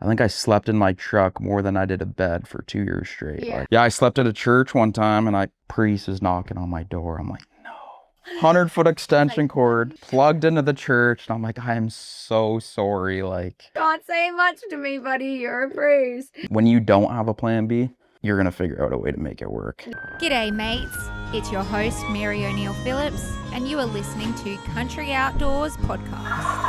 think I slept in my truck more than I did a bed for 2 years straight. Yeah. Like, yeah, I slept at a church one time and priest is knocking on my door. I'm like, no. 100-foot extension cord plugged into the church. And I'm like, I am so sorry. Like, Can't say much to me, buddy. You're a priest. when you don't have a plan B, you're going to figure out a way to make it work. G'day mates, it's your host Mary O'Neill Phillips and you are listening to Country Outdoors Podcast.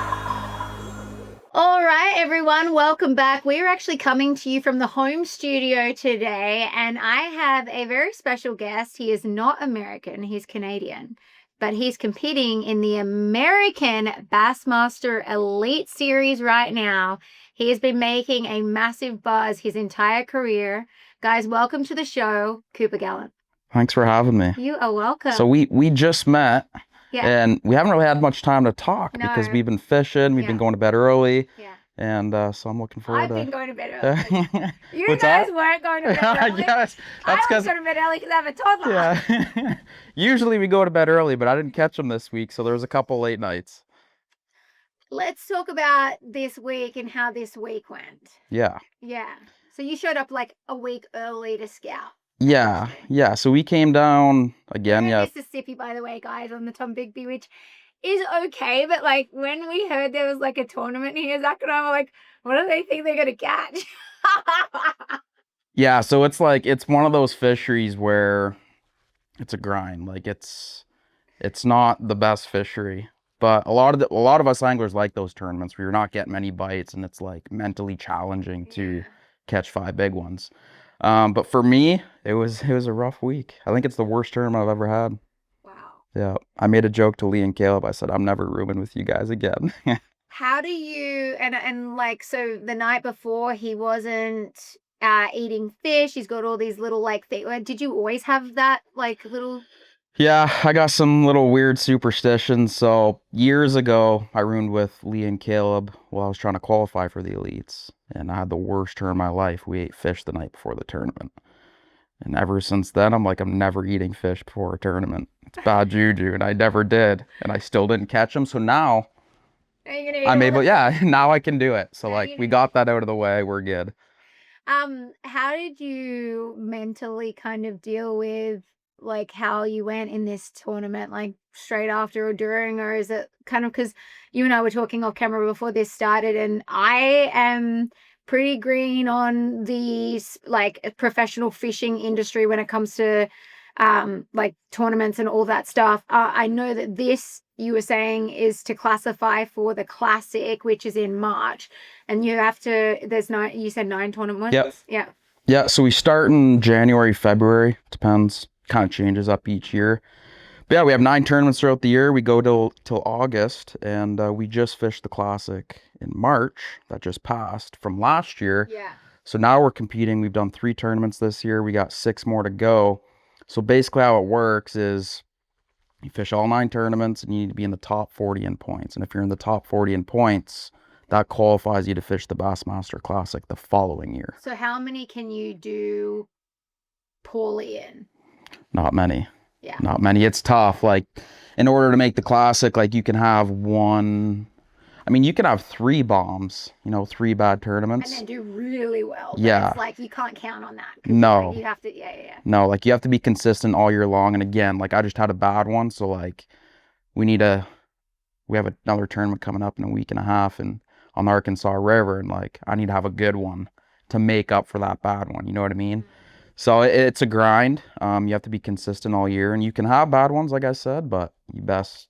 All right, everyone, welcome back. We're actually coming to you from the home studio today, and I have a very special guest. He is not American, he's Canadian, but he's competing in the American Bassmaster Elite Series right now. He has been making a massive buzz his entire career. Guys, welcome to the show, Cooper Gallant. Thanks for having me. You are welcome. So we just met. Yeah. And we haven't really had much time to talk because we've been fishing, we've been going to bed early. Yeah. And so I'm looking forward I've to... been going to bed early. You What's guys that? weren't going to bed early. Yes, that's I was going to bed early because I have a toddler. Yeah. Usually we go to bed early, but I didn't catch them this week, so there was a couple late nights. Let's talk about this week and how this week went. Yeah. Yeah. So you showed up like a week early to scout. Yeah. So we came down again. We're in Yeah. Mississippi, by the way, guys, on the Tom Bigby, which is okay. But like when we heard there was like a tournament here, Zach and I were like, what do they think they're going to catch? Yeah. So it's one of those fisheries where it's a grind. Like it's not the best fishery. But a lot of us anglers like those tournaments where you're not getting many bites and it's like mentally challenging to catch 5 big ones. But for me, it was a rough week. I think it's the worst tournament I've ever had. Wow. Yeah. I made a joke to Lee and Caleb. I said, I'm never rooming with you guys again. How do you, and like, so the night before he wasn't eating fish. He's got all these little like things. Did you always have that like little... Yeah, I got some little weird superstitions. So years ago, I roomed with Lee and Caleb while I was trying to qualify for the elites. And I had the worst tournament of my life. We ate fish the night before the tournament. And ever since then, I'm like, I'm never eating fish before a tournament. It's bad juju. And I never did. And I still didn't catch them. So now I'm able, now I can do it. So like we got that out of the way. We're good. How did you mentally kind of deal with like how you went in this tournament, like straight after or during, or is it kind of, because you and I were talking off camera before this started, and I am pretty green on the like professional fishing industry when it comes to like tournaments and all that stuff. I know that this, you were saying, is to classify for the classic, which is in March, and you have to, you said 9 tournaments? Yep. Yeah, so we start in January, February, depends. Kind of changes up each year. But yeah, we have 9 tournaments throughout the year. We go till August, and we just fished the classic in March that just passed from last year. Yeah. So now we're competing. We've done 3 tournaments this year. We got 6 more to go. So basically how it works is you fish all 9 tournaments and you need to be in the top 40 in points. And if you're in the top 40 in points, that qualifies you to fish the Bassmaster Classic the following year. So how many can you do poorly in? Not many. Yeah. Not many. It's tough. Like, in order to make the classic, like you can have you can have 3 bombs, 3 bad tournaments. And then do really well. Yeah. It's like you can't count on that. No. Like, you have to, No, like you have to be consistent all year long. And again, like I just had a bad one. So like we have another tournament coming up in a week and a half on the Arkansas River. And like, I need to have a good one to make up for that bad one. You know what I mean? Mm-hmm. So it's a grind. You have to be consistent all year, and you can have bad ones, like I said, but you best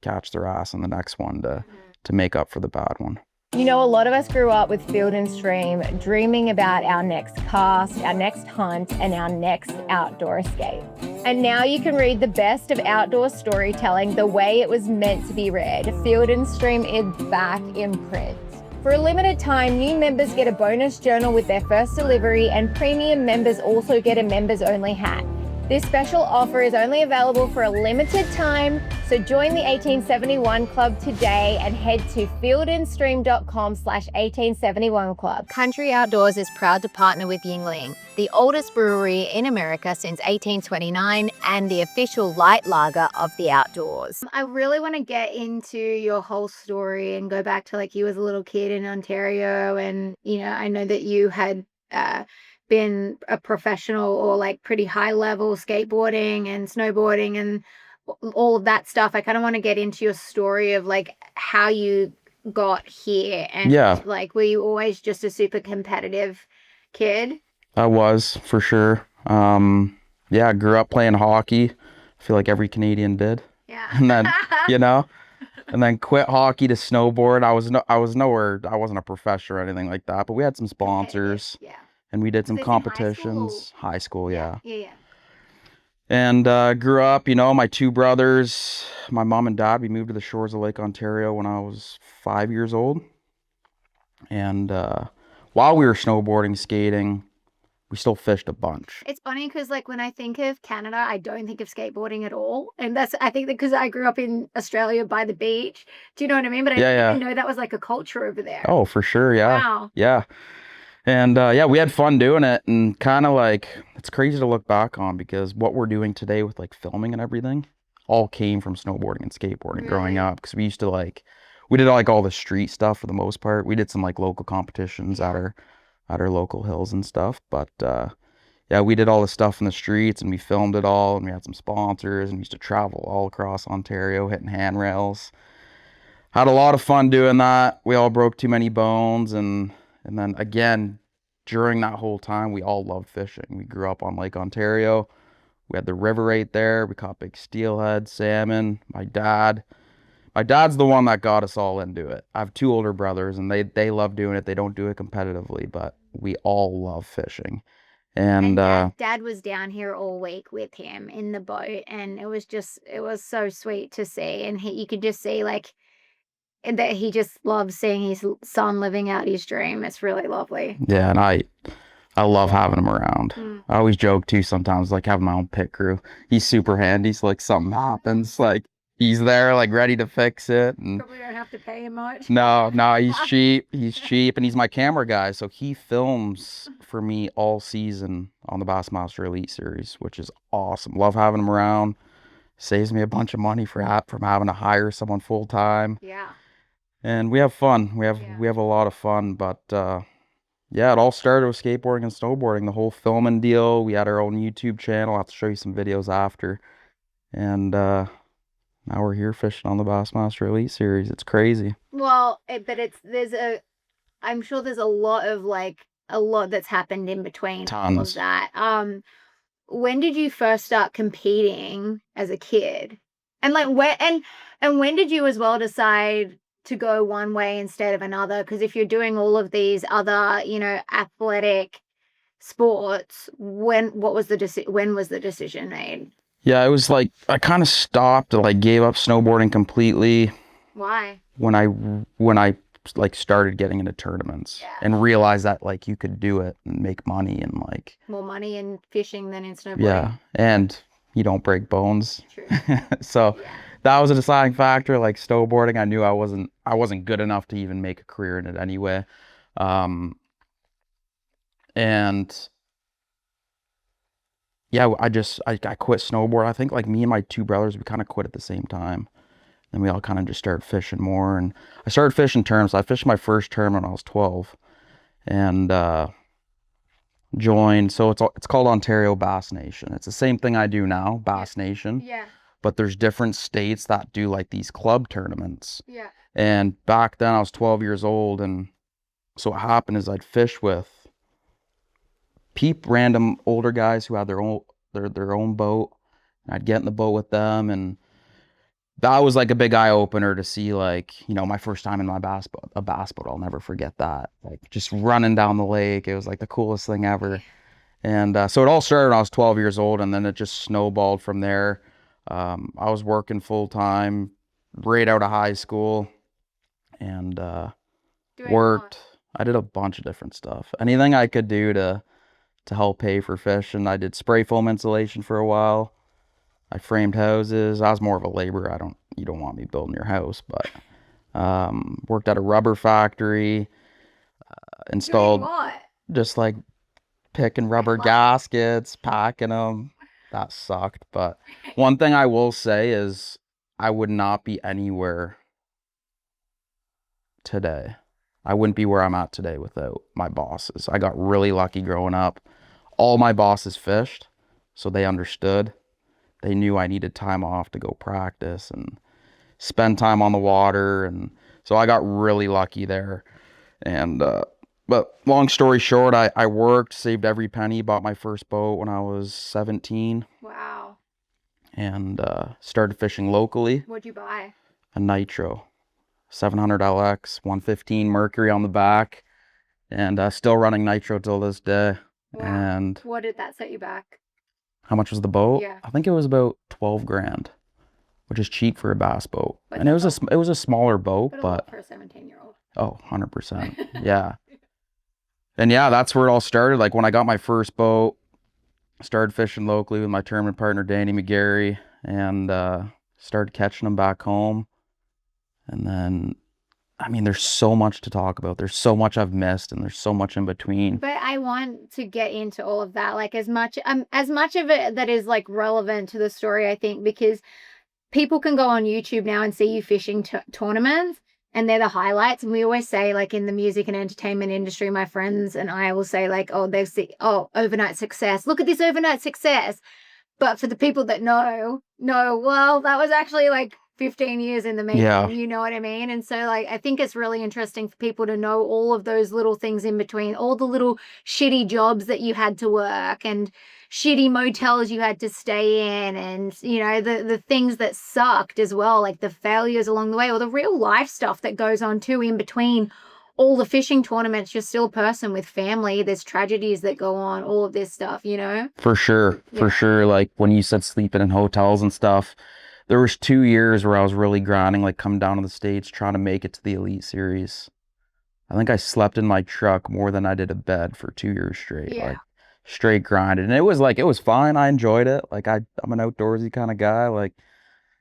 catch their ass in the next one to make up for the bad one. You know, a lot of us grew up with Field and Stream, dreaming about our next cast, our next hunt, and our next outdoor escape. And now you can read the best of outdoor storytelling the way it was meant to be read. Field and Stream is back in print. For a limited time, new members get a bonus journal with their first delivery, and premium members also get a members-only hat. This special offer is only available for a limited time, so join the 1871 Club today and head to fieldandstream.com/1871club. Country Outdoors is proud to partner with Yingling, the oldest brewery in America since 1829 and the official light lager of the outdoors. I really want to get into your whole story and go back to like you as a little kid in Ontario, and I know that you had been a professional or like pretty high level skateboarding and snowboarding and all of that stuff. I kind of want to get into your story of like how you got here, and like, were you always just a super competitive kid? I was, for sure. I grew up playing hockey. I feel like every Canadian did. Yeah. And then, and then quit hockey to snowboard. I wasn't a professional or anything like that, but we had some sponsors. Yeah. And we did some this in competitions. High school, yeah. Yeah. And grew up, my two brothers, my mom and dad, we moved to the shores of Lake Ontario when I was 5 years old. And while we were snowboarding, skating, we still fished a bunch. It's funny because like when I think of Canada, I don't think of skateboarding at all. And I think that because I grew up in Australia by the beach. Do you know what I mean? But I didn't know that was like a culture over there. Oh, for sure, yeah. Wow. Yeah. And we had fun doing it, and kind of like, it's crazy to look back on because what we're doing today with like filming and everything all came from snowboarding and skateboarding growing up. Because we used to we did like all the street stuff for the most part. We did some like local competitions at our local hills and stuff. But we did all the stuff in the streets and we filmed it all, and we had some sponsors, and we used to travel all across Ontario hitting handrails. Had a lot of fun doing that. We all broke too many bones, and then again, during that whole time, we all loved fishing. We grew up on Lake Ontario. We had the river right there. We caught big steelhead, salmon. My dad's the one that got us all into it. I have two older brothers, and they love doing it. They don't do it competitively, but we all love fishing. And Dad was down here all week with him in the boat, and it was so sweet to see. And you could just see like that he just loves seeing his son living out his dream. It's really lovely. Yeah, and I love having him around. I always joke too sometimes, like having my own pit crew. He's super handy, so like something happens, like he's there, like ready to fix it. And probably don't have to pay him much. No, he's cheap. He's cheap, and he's my camera guy, so he films for me all season on the Bassmaster Elite Series, which is awesome. Love having him around. Saves me a bunch of money from having to hire someone full time. Yeah. And we have fun. We have a lot of fun, but it all started with skateboarding and snowboarding. The whole filming deal. We had our own YouTube channel. I'll have to show you some videos after. And now we're here fishing on the Bassmaster Elite Series. It's crazy. Well, I'm sure there's a lot that's happened in between. Tons. All of that. When did you first start competing as a kid? And like when did you as well decide to go one way instead of another? Because if you're doing all of these other, athletic sports, when was the decision made? Yeah, it was like I kind of stopped, like gave up snowboarding completely. Why? When I like started getting into tournaments and realized that like you could do it and make money, and like more money in fishing than in snowboarding. Yeah, and you don't break bones. True. So that was a deciding factor. Like snowboarding, I knew I wasn't good enough to even make a career in it anyway. And I quit snowboard. I think like me and my two brothers, we kind of quit at the same time. And we all kind of just started fishing more. And I started fishing tournaments. I fished my first tournament when I was 12. And joined, so it's called Ontario Bass Nation. It's the same thing I do now, Bass Nation. Yeah. But there's different states that do like these club tournaments. Yeah. And back then I was 12 years old, and so what happened is I'd fish with random older guys who had their own boat, and I'd get in the boat with them, and that was like a big eye opener to see, like, my first time in a bass boat. I'll never forget that. Like just running down the lake. It was like the coolest thing ever. And so it all started when I was 12 years old, and then it just snowballed from there. I was working full time right out of high school, and worked. I did a bunch of different stuff. Anything I could do to to help pay for fishing. I did spray foam insulation for a while. I framed houses. I was more of a laborer. You don't want me building your house, but worked at a rubber factory, Doing installed what? just like picking rubber gaskets, packing them. That sucked. But one thing I will say is I would not be anywhere today. I wouldn't be where I'm at today without my bosses. I got really lucky growing up. All my bosses fished, so they understood. They knew I needed time off to go practice and spend time on the water, and so I got really lucky there. And but long story short, I worked, saved every penny, bought my first boat when I was 17, Wow. and started fishing locally. What'd you buy? A Nitro 700 LX, 115 Mercury on the back, and still running Nitro till this day. Wow. And What did that set you back? how much was the boat? Yeah. I think it was about 12 grand, which is cheap for a bass boat. But And it was a smaller boat, But a lot but for a 17-year-old. oh, 100%. Yeah. And yeah, that's where it all started. Like when I got my first boat, started fishing locally with my tournament partner, Danny McGarry, and started catching them back home. And then, I mean, there's so much to talk about. There's so much I've missed, and there's so much in between. But I want to get into all of that, like as much of it that is like relevant to the story, I think, because people can go on YouTube now and see you fishing tournaments, and they're the highlights. And we always say, like in the music and entertainment industry, my friends and I will say, like, oh, they see, oh, overnight success. Look at this overnight success. But for the people that know, well, that was actually like 15 years in the making, Yeah. you know what I mean? And so, like, I think it's really interesting for people to know all of those little things in between, all the little shitty jobs that you had to work and shitty motels you had to stay in, and, you know, the things that sucked as well, like the failures along the way, or the real life stuff that goes on too in between all the fishing tournaments. You're still a person with family. There's tragedies that go on, all of this stuff, you know? For sure. For Yeah. sure. Like when you said sleeping in hotels and stuff, there was 2 years where I was really grinding, like coming down to the States, trying to make it to the Elite Series. I think I slept in my truck more than I did a bed for 2 years straight. Yeah. Like straight grinded. And it was fine. I enjoyed it. Like I'm an outdoorsy kind of guy. Like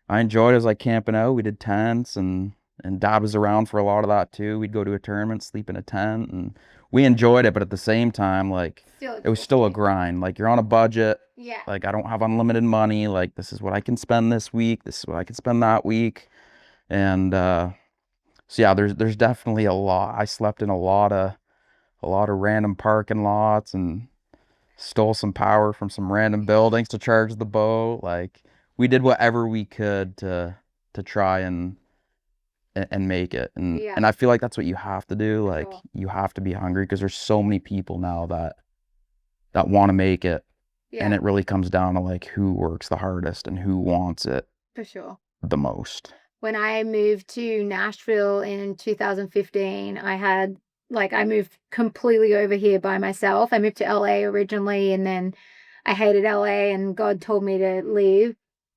I enjoyed it. It was like camping out. We did tents, and Dad was around for a lot of that too. We'd go to a tournament, sleep in a tent, and we enjoyed it. But at the same time, like it was still a grind. Like you're on a budget. Yeah. Like I don't have unlimited money. Like this is what I can spend this week. This is what I can spend that week. And so yeah, there's definitely a lot. I slept in a lot of random parking lots and stole some power from some random buildings to charge the boat. Like we did whatever we could to try and make it. And Yeah. and I feel like that's what you have to do. Like Sure. you have to be hungry, because there's so many people now that want to make it. Yeah, And it really comes down to like who works the hardest and who wants it for sure. the most. When I moved to Nashville in 2015, I moved completely over here by myself. I moved to LA originally, and then I hated LA and God told me to leave.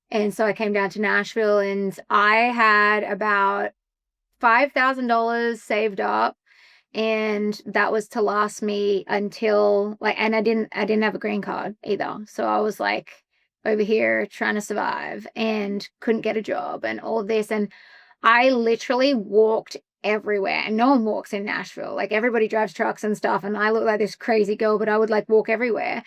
And so I came down to Nashville, and I had about $5,000 saved up, and that was to last me until and I didn't have a green card either. So I was like over here trying to survive and couldn't get a job and all of this. And I literally walked everywhere, and no one walks in Nashville. Like everybody drives trucks and stuff, and I look like this crazy girl, but I would like walk everywhere.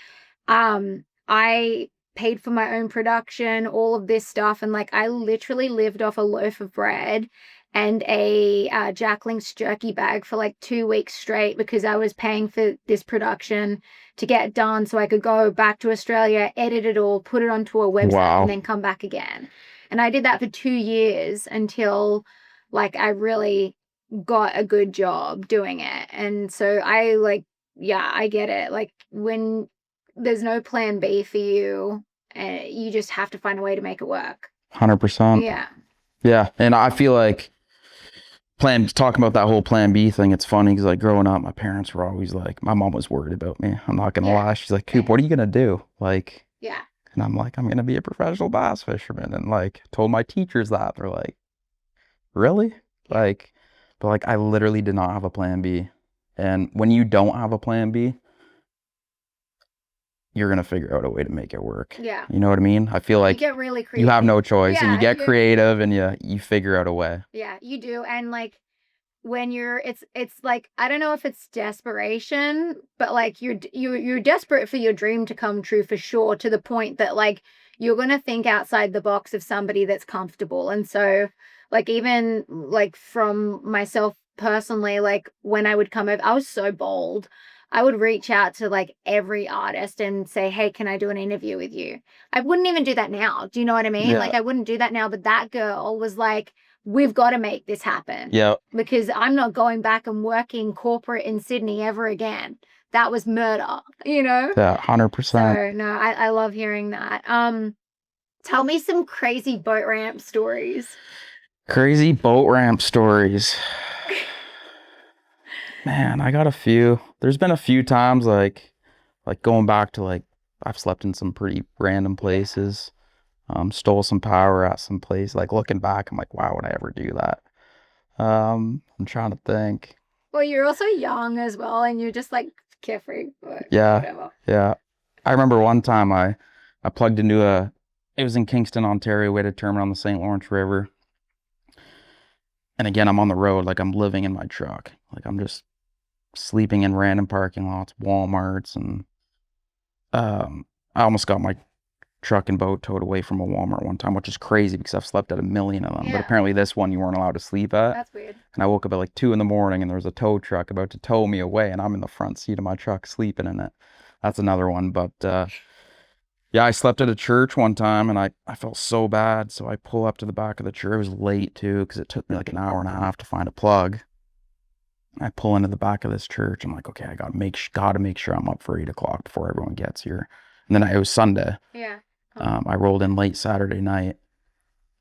I paid for my own production, all of this stuff, and like I literally lived off a loaf of bread and a Jack Link's jerky bag for like 2 weeks straight, because I was paying for this production to get done so I could go back to Australia, edit it all, put it onto a website, Wow. and then come back again. And I did that for 2 years until like I really got a good job doing it. And so I get it. Like when there's no plan B for you, you just have to find a way to make it work. 100%. Yeah. Yeah. And I feel like talking about that whole plan B thing, it's funny because like growing up, my parents were always like, my mom was worried about me. I'm not gonna lie. She's like, Coop, what are you gonna do? Like, Yeah. and I'm like, I'm gonna be a professional bass fisherman. And like told my teachers that. They're like, really? Like, but like I literally did not have a plan B. And when you don't have a plan B, you're gonna figure out a way to make it work. Yeah. You know what I mean? I feel You like get really creative. you have no choice, and you Yeah, get you- creative, and you figure out a way. Yeah, you do. And like when it's like, I don't know if it's desperation, but like you're desperate for your dream to come true for sure, to the point that like you're gonna think outside the box of somebody that's comfortable. And so like even like from myself personally, like when I would come over, I was so bold. I would reach out to like every artist and say, hey, can I do an interview with you? I wouldn't even do that now. Do you know what I mean? Yeah. Like I wouldn't do that now, but that girl was like, we've got to make this happen. Yeah. Because I'm not going back and working corporate in Sydney ever again. That was murder, you know? Yeah, 100%. So no, I love hearing that. Tell me some crazy boat ramp stories. Crazy boat ramp stories. Man, I got a few. There's been a few times like going back to like I've slept in some pretty random places. Stole some power at some place. Like looking back, I'm like, why would I ever do that? I'm trying to think. Well, you're also young as well, and you're just like carefree. Yeah. Whatever. Yeah. I remember one time I plugged into it was in Kingston, Ontario. We had a tournament on the St. Lawrence River. And again, I'm on the road, like I'm living in my truck. Like I'm just sleeping in random parking lots, Walmarts, and I almost got my truck and boat towed away from a Walmart one time, which is crazy because I've slept at a million of them. Yeah. But apparently this one you weren't allowed to sleep at. That's weird. And I woke up at like 2 a.m. and there was a tow truck about to tow me away, and I'm in the front seat of my truck sleeping in it. That's another one. But yeah, I slept at a church one time, and I felt so bad. So I pull up to the back of the church. It was late too because it took me like an hour and a half to find a plug. I pull into the back of this church. I'm like, okay, I gotta make sure I'm up for 8 o'clock before everyone gets here. And then it was Sunday. Yeah. I rolled in late Saturday night,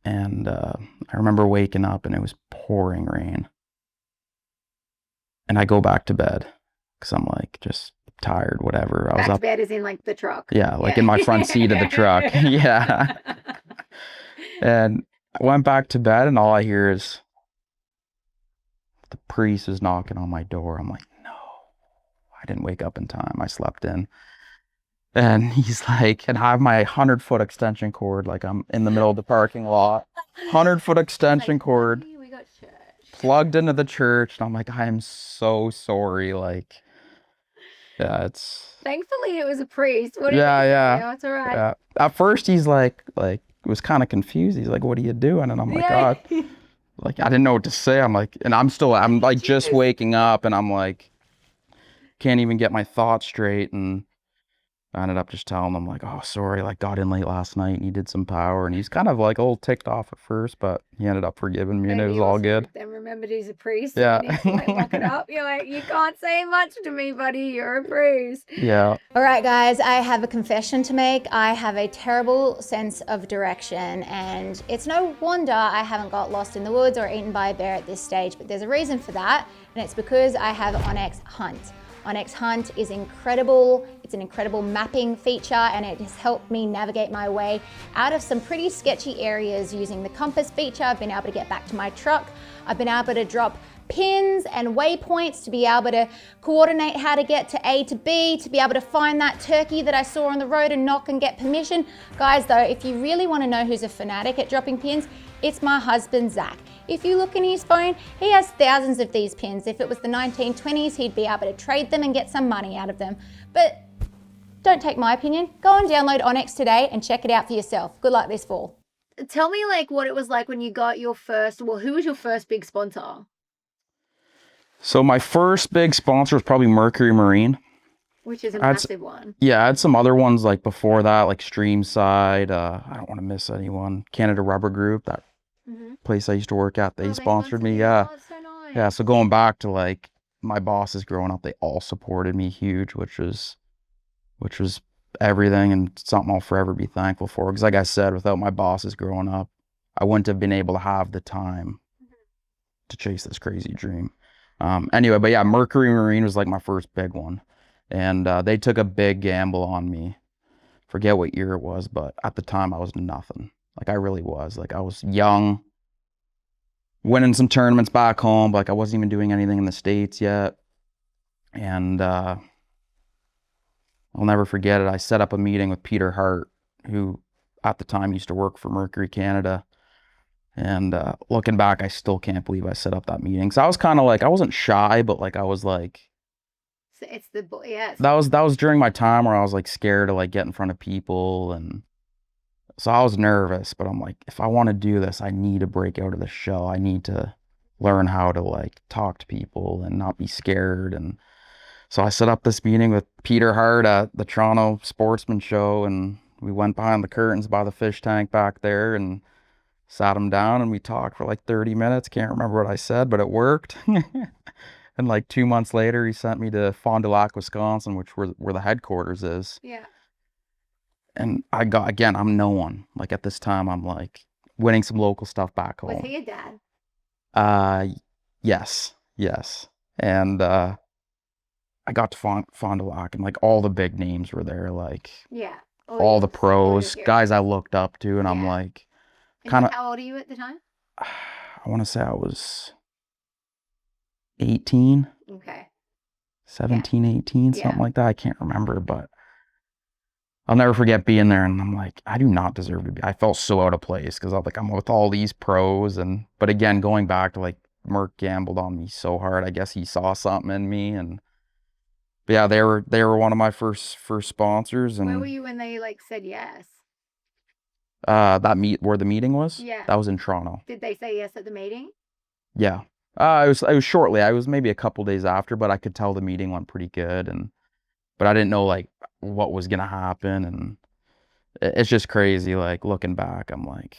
and I remember waking up and it was pouring rain. And I go back to bed because I'm like just tired, whatever. I was Back to up. bed is in like the truck. Yeah, like in my front seat of the truck. Yeah. And I went back to bed, and all I hear is the priest is knocking on my door. I'm like, no, I didn't wake up in time. I slept in. And he's like, and I have my 100-foot extension cord, like I'm in the middle of the parking lot, 100-foot extension Like, cord "Hey, we got church." plugged into the church. And I'm like, I am so sorry. Like, yeah, it's, Thankfully, it was a priest. What did Yeah, he say? yeah. Oh, it's all right. yeah. At first he's like was kind of confused. He's like, what are you doing? And I'm like, Yeah. like, I didn't know what to say. I'm like, and I'm like just waking up, and I'm like, can't even get my thoughts straight. And I ended up just telling him like, oh, sorry, like got in late last night and he did some power, and he's kind of like a little ticked off at first, but he ended up forgiving me, and it Maybe was he all also good. Then remembered he's a priest. Yeah. And he's like, lock it up. You're like, you can't say much to me, buddy. You're a priest. Yeah. All right, guys, I have a confession to make. I have a terrible sense of direction, and it's no wonder I haven't got lost in the woods or eaten by a bear at this stage, but there's a reason for that, and it's because I have Onyx Hunt. Onyx Hunt is incredible. It's an incredible mapping feature, and it has helped me navigate my way out of some pretty sketchy areas using the compass feature. I've been able to get back to my truck. I've been able to drop pins and waypoints to be able to coordinate how to get to A to B, to be able to find that turkey that I saw on the road and knock and get permission. Guys, though, if you really want to know who's a fanatic at dropping pins, it's my husband, Zach. If you look in his phone, he has thousands of these pins. If it was the 1920s, he'd be able to trade them and get some money out of them. But don't take my opinion. Go and download Onyx today and check it out for yourself. Good luck this fall. Tell me like what it was like when you got your first, well, who was your first big sponsor? So my first big sponsor was probably Mercury Marine. Which is a I'd massive one. Yeah, I had some other ones like before that, like Streamside. I don't want to miss anyone. Canada Rubber Group, that place I used to work at, they sponsored me. you. Yeah. Oh, that's so nice. Yeah, so going back to like my bosses growing up, they all supported me huge, which was everything, and something I'll forever be thankful for. Because like I said, without my bosses growing up, I wouldn't have been able to have the time to chase this crazy dream. Anyway, but yeah, Mercury Marine was like my first big one. And they took a big gamble on me. Forget what year it was, but at the time I was nothing. Like I really was. Like I was young, winning some tournaments back home, but like I wasn't even doing anything in the States yet. And I I'll never forget it. I set up a meeting with Peter Hart, who at the time used to work for Mercury Canada. And looking back, I still can't believe I set up that meeting. So I was kind of like, I wasn't shy, but like I was like, So it's the yeah. that was during my time where I was like scared to like get in front of people, and so I was nervous. But I'm like, if I want to do this, I need to break out of the shell. I need to learn how to like talk to people and not be scared. And so I set up this meeting with Peter Hart at the Toronto Sportsman Show, and we went behind the curtains by the fish tank back there and sat him down, and we talked for like 30 minutes. Can't remember what I said, but it worked. And like 2 months later, he sent me to Fond du Lac, Wisconsin, which where the headquarters is. Yeah. And I got, again, I'm no one. Like at this time, I'm like winning some local stuff back home. Was he a dad? Yes. And I got to Fond du Lac, and like all the big names were there, like Yeah. all the pros, guys I looked up to, and I'm like, kind of. How old are you at the time? I want to say I was 18. Okay. 17, 18, something Yeah. like that. I can't remember, but I'll never forget being there, and I'm like, I do not deserve to be. I felt so out of place because I'm with all these pros, but again, going back to like Merc gambled on me so hard. I guess he saw something in me, but yeah, they were one of my first sponsors. And where were you when they like said yes? where the meeting was? Yeah. That was in Toronto. Did they say yes at the meeting? Yeah. It was shortly. I was maybe a couple days after, but I could tell the meeting went pretty good, but I didn't know like what was gonna happen, and it's just crazy. Like looking back, I'm like,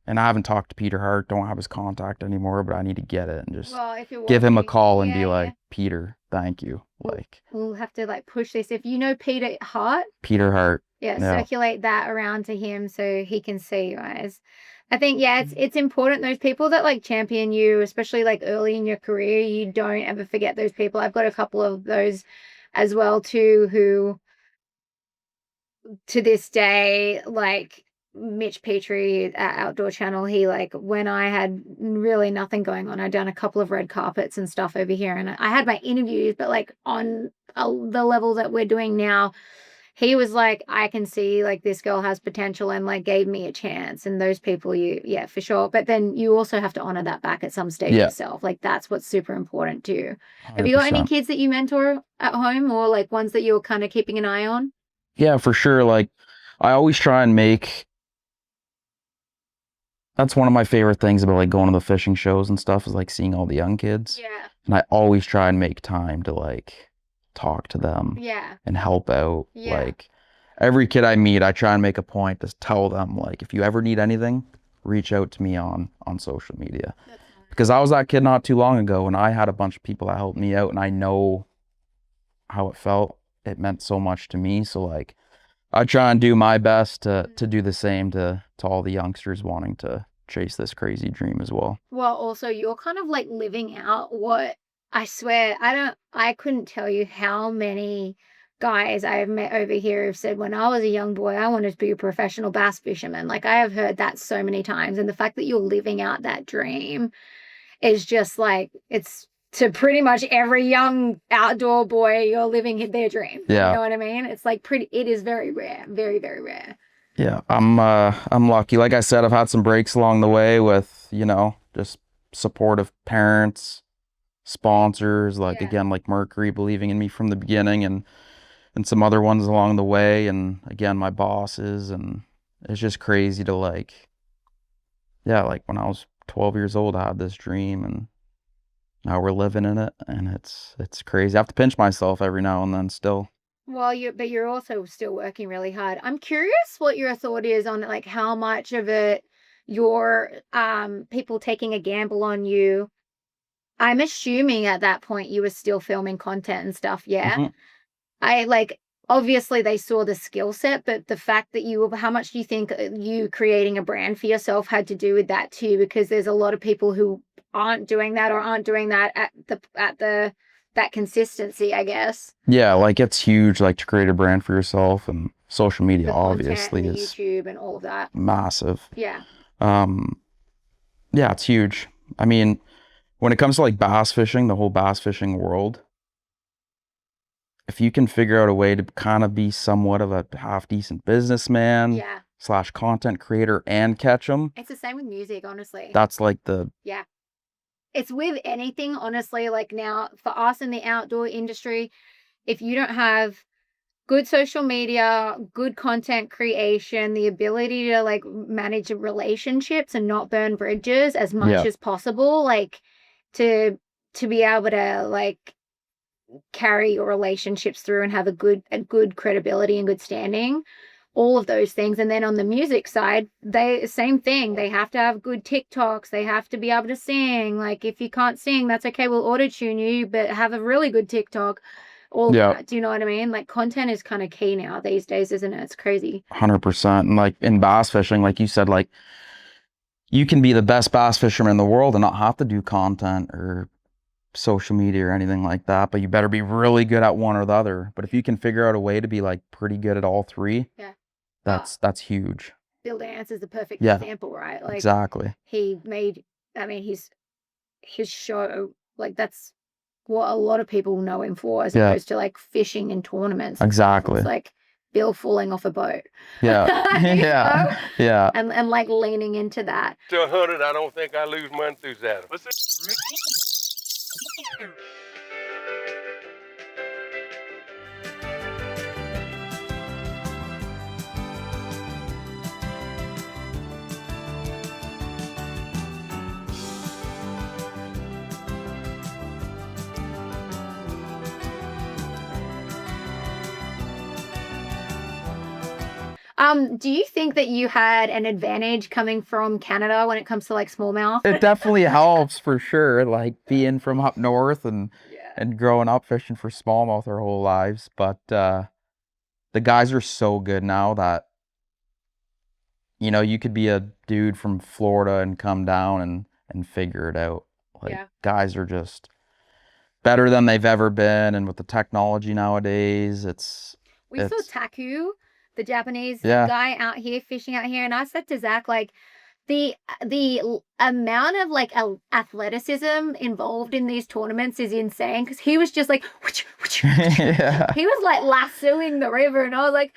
and I haven't talked to Peter Hart, don't have his contact anymore, but I need to get it and just give him a call and be like, Peter, thank you. Like we'll have to like push this. If you know Peter Hart, yeah. circulate that around to him so he can see you guys. I think, yeah, it's important. Those people that like champion you, especially like early in your career, you don't ever forget those people. I've got a couple of those as well too, who to this day, like Mitch Petrie at Outdoor Channel, he like, when I had really nothing going on, I'd done a couple of red carpets and stuff over here, and I had my interviews, but like on the level that we're doing now, he was like, I can see like this girl has potential, and like gave me a chance. And those people, yeah, for sure. But then you also have to honor that back at some stage yourself. Like that's what's super important too. 100%. Have you got any kids that you mentor at home, or like ones that you're kind of keeping an eye on? Yeah, for sure. Like I always try and that's one of my favorite things about like going to the fishing shows and stuff, is like seeing all the young kids. Yeah. And I always try and make time to like talk to them. Yeah. And help out. Yeah. Like every kid I meet, I try and make a point to tell them, like, if you ever need anything, reach out to me on social media. Because I was that kid not too long ago, and I had a bunch of people that helped me out, and I know how it felt. It meant so much to me. So like I try and do my best to do the same to all the youngsters wanting to chase this crazy dream as well. Well, also you're kind of like living out what, I swear, I couldn't tell you how many guys I have met over here have said, when I was a young boy, I wanted to be a professional bass fisherman. Like I have heard that so many times. And the fact that you're living out that dream is just like, it's to pretty much every young outdoor boy, you're living their dream. Yeah. You know what I mean? It's like it is very rare, very, very rare. Yeah, I'm lucky. Like I said, I've had some breaks along the way with, just supportive parents, sponsors, like again, like Mercury believing in me from the beginning, and some other ones along the way, and again, my bosses. And it's just crazy to like when I was 12 years old, I had this dream, and now we're living in it, and it's crazy. I have to pinch myself every now and then still. Well, but you're also still working really hard. I'm curious what your thought is on like how much of it your people taking a gamble on you. I'm assuming at that point you were still filming content and stuff, yeah? Mm-hmm. I like, obviously they saw the skill set, but the fact that how much do you think you creating a brand for yourself had to do with that too? Because there's a lot of people who aren't doing that, or aren't doing that at that consistency, I guess. Yeah, like it's huge, like to create a brand for yourself, and social media obviously and is YouTube and all of that. Massive. Yeah. Yeah, it's huge. I mean, when it comes to like bass fishing, the whole bass fishing world, if you can figure out a way to kind of be somewhat of a half decent businessman Yeah. / content creator and catch them, It's the same with music, honestly. that's like the Yeah. It's with anything, honestly. Like now, for us in the outdoor industry, if you don't have good social media, good content creation, the ability to like manage relationships and not burn bridges as much Yeah. as possible, like to be able to like carry your relationships through and have a good credibility and good standing, all of those things. And then on the music side, they same thing. They have to have good TikToks. They have to be able to sing. Like if you can't sing, that's okay. We'll auto tune you, but have a really good TikTok. All Yeah. that. Do you know what I mean? Like content is kind of key now these days, isn't it? It's crazy. 100%. And like in bass fishing, like you said, like you can be the best bass fisherman in the world and not have to do content or social media or anything like that, but you better be really good at one or the other. But if you can figure out a way to be like pretty good at all three, Yeah. that's huge. Bill Dance is the perfect Yeah. example, right? Like Exactly. he made, I mean, his show, like that's what a lot of people know him for, as Yeah. opposed to like fishing in tournaments. Exactly. It's like Bill falling off a boat. Yeah. You Yeah. know? Yeah. And like leaning into that. To 100, I don't think I lose my enthusiasm. Do you think that you had an advantage coming from Canada when it comes to like smallmouth? It definitely helps for sure. Like being from up north and growing up fishing for smallmouth our whole lives. But the guys are so good now that, you know, you could be a dude from Florida and come down and figure it out. Like guys are just better than they've ever been. And with the technology nowadays, We saw Taku, the Japanese Yeah. guy out here fishing out here, and I said to Zach, like, the amount of like athleticism involved in these tournaments is insane, because he was just like Yeah. he was like lassoing the river, and I was like,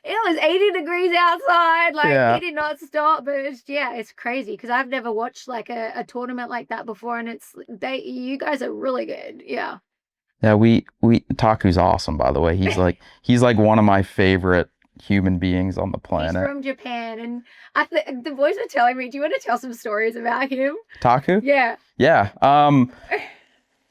it was 80 degrees outside, like Yeah. he did not stop. But it's crazy, because I've never watched like a tournament like that before, and you guys are really good. Yeah. Yeah, we Taku's awesome, by the way. He's like one of my favorite human beings on the He's planet. from Japan, and the boys were telling me, do you want to tell some stories about him? Taku? Yeah. Yeah.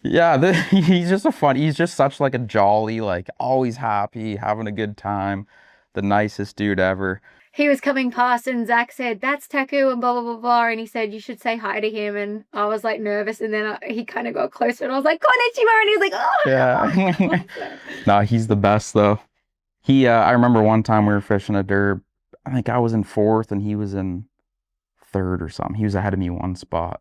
Yeah, he's just such like a jolly, like always happy, having a good time, the nicest dude ever. He was coming past and Zach said, that's Taku and blah, blah, blah, blah. And he said, you should say hi to him. And I was like nervous. And then he kind of got closer and I was like, konnichiwa. And he was like, oh. Yeah. No, he's the best though. I remember one time we were fishing a derb. I think I was in 4th and he was in 3rd or something. He was ahead of me one spot.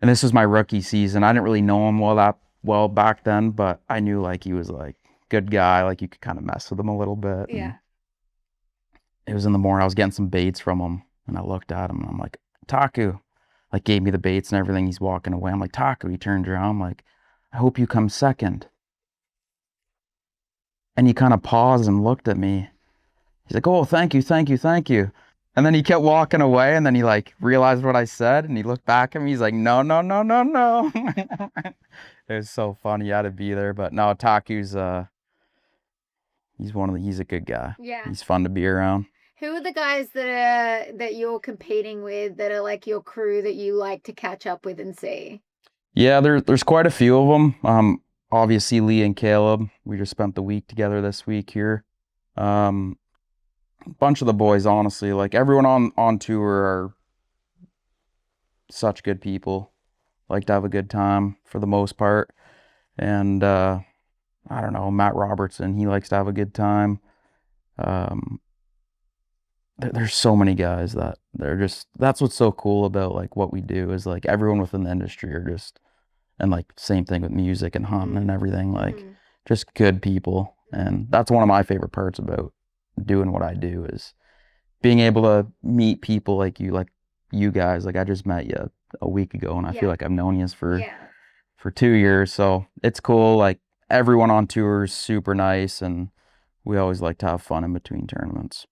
And this was my rookie season. I didn't really know him well back then, but I knew like he was like good guy. Like you could kind of mess with him a little bit. Yeah. It was in the morning. I was getting some baits from him and I looked at him and I'm like, Taku, like gave me the baits and everything. He's walking away. I'm like, Taku. He turned around. I'm like, I hope you come second. And he kind of paused and looked at me. He's like, oh, thank you, thank you, thank you. And then he kept walking away and then he like realized what I said and he looked back at me. He's like, no, no, no, no, no. It was so funny. You had to be there. But no, Taku's, he's a good guy. Yeah. He's fun to be around. Who are the guys that you're competing with that are like your crew that you like to catch up with and see? Yeah, there's quite a few of them. Obviously Lee and Caleb. We just spent the week together this week here. A bunch of the boys, honestly, like everyone on tour are such good people. Like to have a good time for the most part. And I don't know, Matt Robertson, he likes to have a good time. There's so many guys that that's what's so cool about like what we do is like everyone within the industry are just, and like same thing with music and hunting and everything, like just good people. And that's one of my favorite parts about doing what I do is being able to meet people like you guys. Like I just met you a week ago and I feel like I've known you for 2 years. So it's cool. Like everyone on tour is super nice, and we always like to have fun in between tournaments.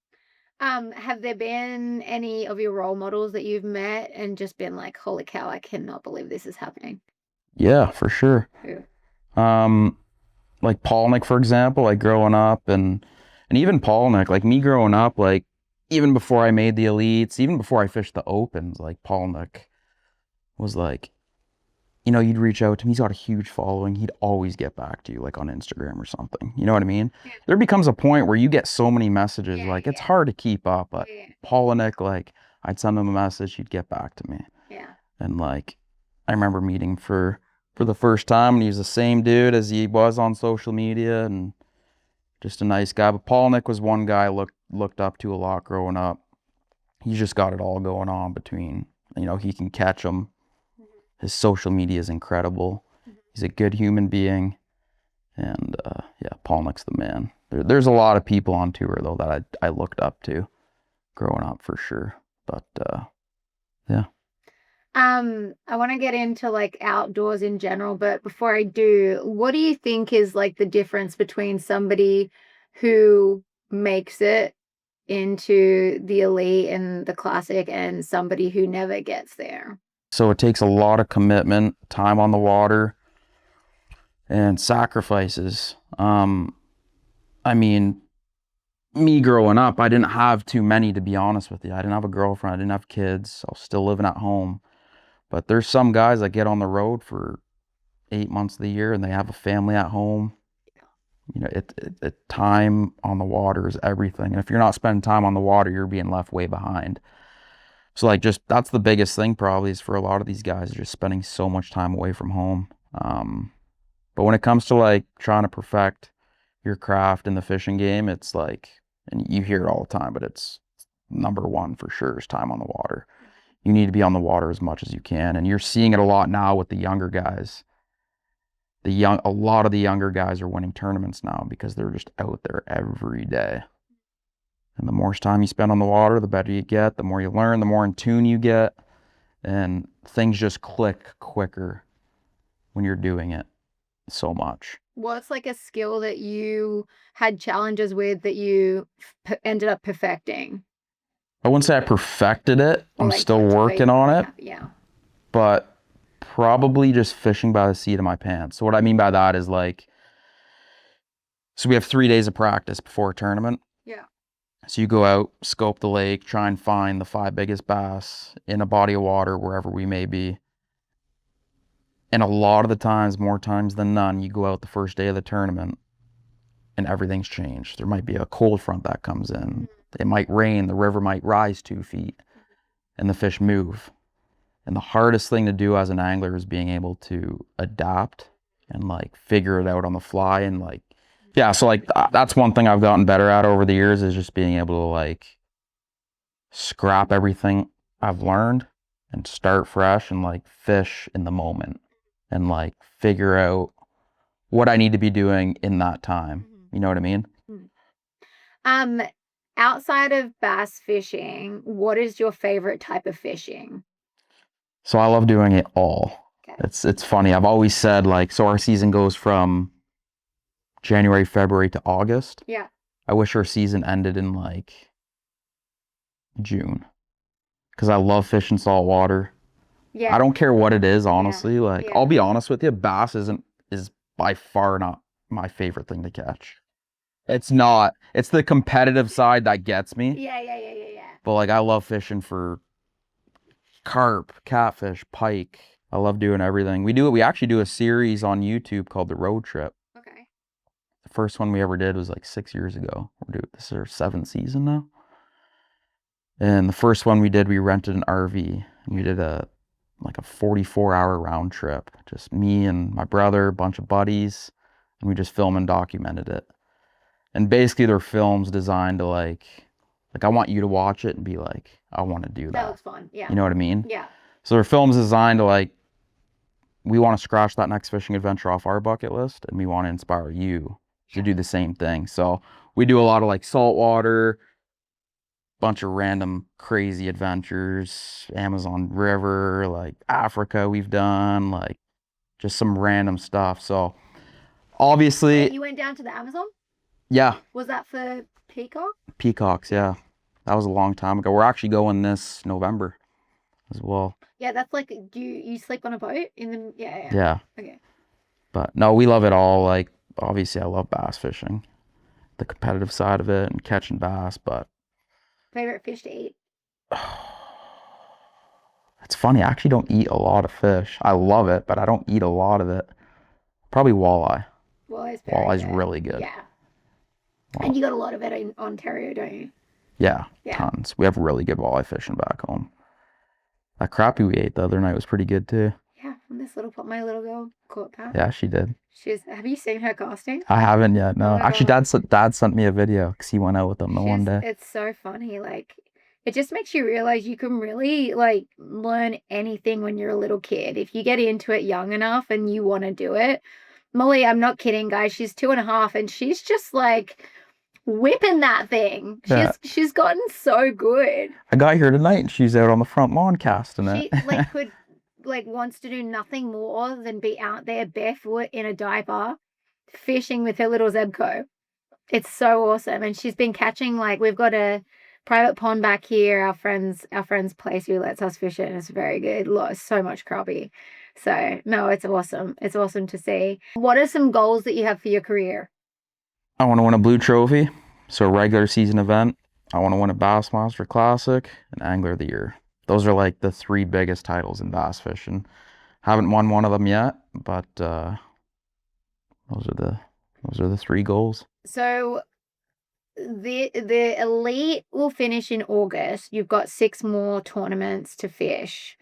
Have there been any of your role models that you've met and just been like, holy cow, I cannot believe this is happening? Yeah, for sure. Who? Like Paulnik, for example, like growing up, and even Paulnik, like me growing up, like even before I made the elites, even before I fished the opens, like Paulnik was like, you know, you'd reach out to him. He's got a huge following. He'd always get back to you, like on Instagram or something. You know what I mean? Yeah. There becomes a point where you get so many messages, Yeah, like it's yeah. hard to keep up. But Yeah. Paulnik, like I'd send him a message, he'd get back to me. Yeah. And like I remember meeting him for the first time, and he was the same dude as he was on social media, and just a nice guy. But Paulnik was one guy I looked up to a lot growing up. He's just got it all going on between, you know, he can catch them. His social media is incredible. He's a good human being. And yeah, Paulnik's the man. There's a lot of people on tour, though, that I looked up to growing up for sure. But yeah. I want to get into like outdoors in general, but before I do, what do you think is like the difference between somebody who makes it into the elite and the classic and somebody who never gets there? So it takes a lot of commitment, time on the water, and sacrifices. I mean, me growing up, I didn't have too many, to be honest with you. I didn't have a girlfriend, I didn't have kids. I was still living at home. But there's some guys that get on the road for 8 months of the year and they have a family at home. You know, time on the water is everything. And if you're not spending time on the water, you're being left way behind. So like just that's the biggest thing probably is for a lot of these guys, just spending so much time away from home. But when it comes to like trying to perfect your craft in the fishing game, it's like, and you hear it all the time, but it's number one for sure is time on the water. You need to be on the water as much as you can. And you're seeing it a lot now with the younger guys. A lot of the younger guys are winning tournaments now because they're just out there every day. And the more time you spend on the water, the better you get, the more you learn, the more in tune you get. And things just click quicker when you're doing it so much. What's like a skill that you had challenges with that you ended up perfecting? I wouldn't say I perfected it. I'm Like, still working on it. Yeah. But probably just fishing by the seat of my pants. So what I mean by that is like, so we have 3 days of practice before a tournament. Yeah. So you go out, scope the lake, try and find the 5 biggest bass in a body of water, wherever we may be. And a lot of the times, more times than none, you go out the first day of the tournament and everything's changed. There might be a cold front that comes in. It might rain, the river might rise 2 feet, and the fish move. And the hardest thing to do as an angler is being able to adapt and like figure it out on the fly. And like, yeah, so like that's one thing I've gotten better at over the years is just being able to like scrap everything I've learned and start fresh and like fish in the moment and like figure out what I need to be doing in that time. You know what I mean? Outside of bass fishing, what is your favorite type of fishing? So I love doing it all. Okay. It's funny. I've always said like, so our season goes from January, February to August. Yeah. I wish our season ended in like June because I love fishing saltwater. Yeah. I don't care what it is, honestly. Like, Yeah. I'll be honest with you, bass is by far not my favorite thing to catch. It's not. It's the competitive side that gets me. Yeah. But like, I love fishing for carp, catfish, pike. I love doing everything. We actually do a series on YouTube called The Road Trip. Okay. The first one we ever did was like 6 years ago. This is our 7th season now. And the first one we did, we rented an RV and we did a 44-hour round trip. Just me and my brother, a bunch of buddies, and we just filmed and documented it. And basically they're films designed to like I want you to watch it and be like, I want to do that. That looks fun. Yeah. You know what I mean? Yeah. So they're films designed to like, we want to scratch that next fishing adventure off our bucket list and we want to inspire you to do the same thing. So we do a lot of like saltwater, bunch of random crazy adventures, Amazon River, like Africa we've done, like just some random stuff. So Obviously, You went down to the Amazon? yeah, Was that for peacock? peacocks, yeah. That was a long time ago. We're actually going this November as well. Yeah, that's like, do you sleep on a boat in the? Yeah. Yeah. Okay. But no, we love it all. Like, obviously, I love bass fishing, the competitive side of it and catching bass. But Favorite fish to eat? it's funny, I actually don't eat a lot of fish. I love it, but I don't eat a lot of it. Probably walleye. Walleye's really good. Yeah. And you got a lot of it in Ontario, don't you? Yeah, Yeah. tons. We have really good walleye fishing back home. That crappie we ate the other night was pretty good too. Yeah, and my little girl caught that. Yeah, she did. Have you seen her casting? I haven't yet. No, Oh my actually, God. Dad sent me a video because he went out with them the one day. It's so funny. Like, it just makes you realize you can really like learn anything when you're a little kid if you get into it young enough and you want to do it. Molly, I'm not kidding, guys. She's 2.5, and she's just like whipping that thing. Yeah. She's gotten so good. I got here tonight and she's out on the front lawn casting it. She wants to do nothing more than be out there barefoot in a diaper fishing with her little Zebco. It's so awesome. And she's been catching, like, we've got a private pond back here, our friend's place who lets us fish it, and it's very good. So much crappie. So no, it's awesome. It's awesome to see. What are some goals that you have for your career? I want to win a blue trophy, so a regular season event. I want to win a Bassmaster Classic and Angler of the Year. Those are like the 3 biggest titles in bass fishing. Haven't won one of them yet, but those are the 3 goals. So the elite will finish in August. You've got 6 more tournaments to fish.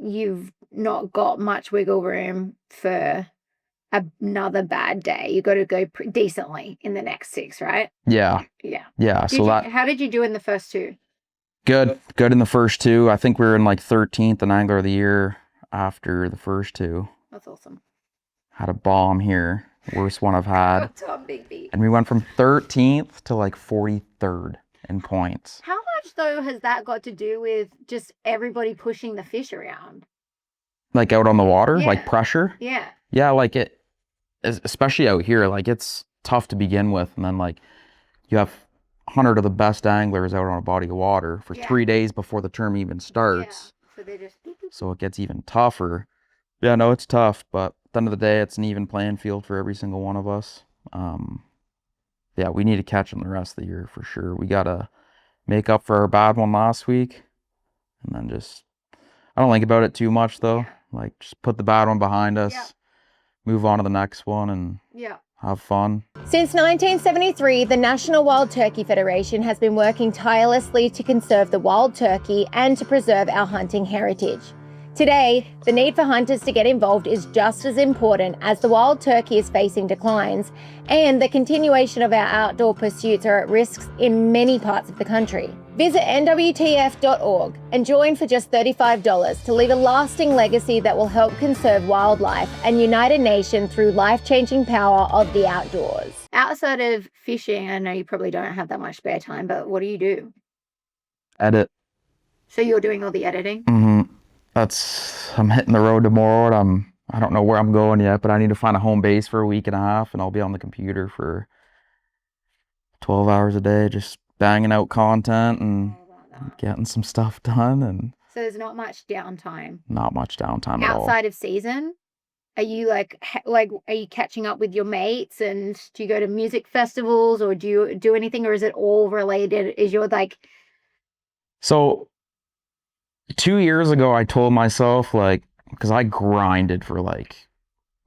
You've not got much wiggle room for another bad day. You got to go decently in the next 6, right? Yeah. Yeah. Yeah. How did you do in the first 2? Good in the first 2. I think we were in like 13th in Angler of the Year after the first 2. That's awesome. Had a bomb here, worst one I've had. Tom Bigby. And we went from 13th to like 43rd in points. How much though has that got to do with just everybody pushing the fish around? Like out on the water, Yeah. like pressure. Yeah. Yeah, like it, especially out here, like it's tough to begin with, and then like you have 100 of the best anglers out on a body of water for 3 days before the term even starts. Yeah. So they just. So it gets even tougher. Yeah, no, it's tough, but at the end of the day, it's an even playing field for every single one of us. Yeah, we need to catch them the rest of the year for sure. We gotta make up for our bad one last week, and then just, I don't think about it too much though. Yeah. Like, just put the bad one behind us, Yeah. move on to the next one, and Yeah. have fun. Since 1973, the National Wild Turkey Federation has been working tirelessly to conserve the wild turkey and to preserve our hunting heritage. Today, the need for hunters to get involved is just as important as the wild turkey is facing declines, and the continuation of our outdoor pursuits are at risk in many parts of the country. Visit nwtf.org and join for just $35 to leave a lasting legacy that will help conserve wildlife and unite a nation through life-changing power of the outdoors. Outside of fishing, I know you probably don't have that much spare time, but what do you do? Edit. So you're doing all the editing? I'm hitting the road tomorrow, and I don't know where I'm going yet, but I need to find a home base for a week and a half, and I'll be on the computer for 12 hours a day, just banging out content and getting some stuff done, and So there's not much downtime. not much downtime at all. Outside of season, are you are you catching up with your mates, and do you go to music festivals, or do you do anything, or is it all related? Is your So 2 years ago, I told myself, like, because I grinded for like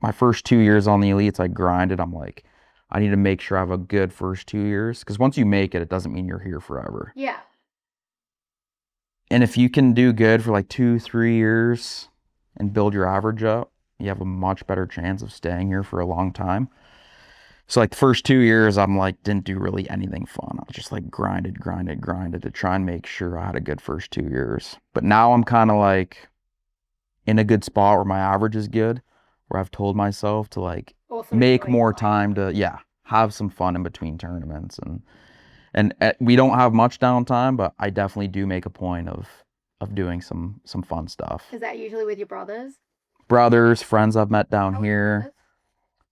my first 2 years on the elites, I grinded. I'm like, I need to make sure I have a good first 2 years, because once you make it, it doesn't mean you're here forever. Yeah. And if you can do good for like 2-3 years and build your average up, you have a much better chance of staying here for a long time. So like the first 2 years, I'm like, didn't do really anything fun. I was just like grinded to try and make sure I had a good first 2 years. But now I'm kind of like in a good spot where my average is good, where I've told myself to like Also make enjoy more life. time to, have some fun in between tournaments. And we don't have much downtime, but I definitely do make a point of doing some fun stuff. Is that usually with your brothers? Brothers, friends I've met down How old are your here. brothers?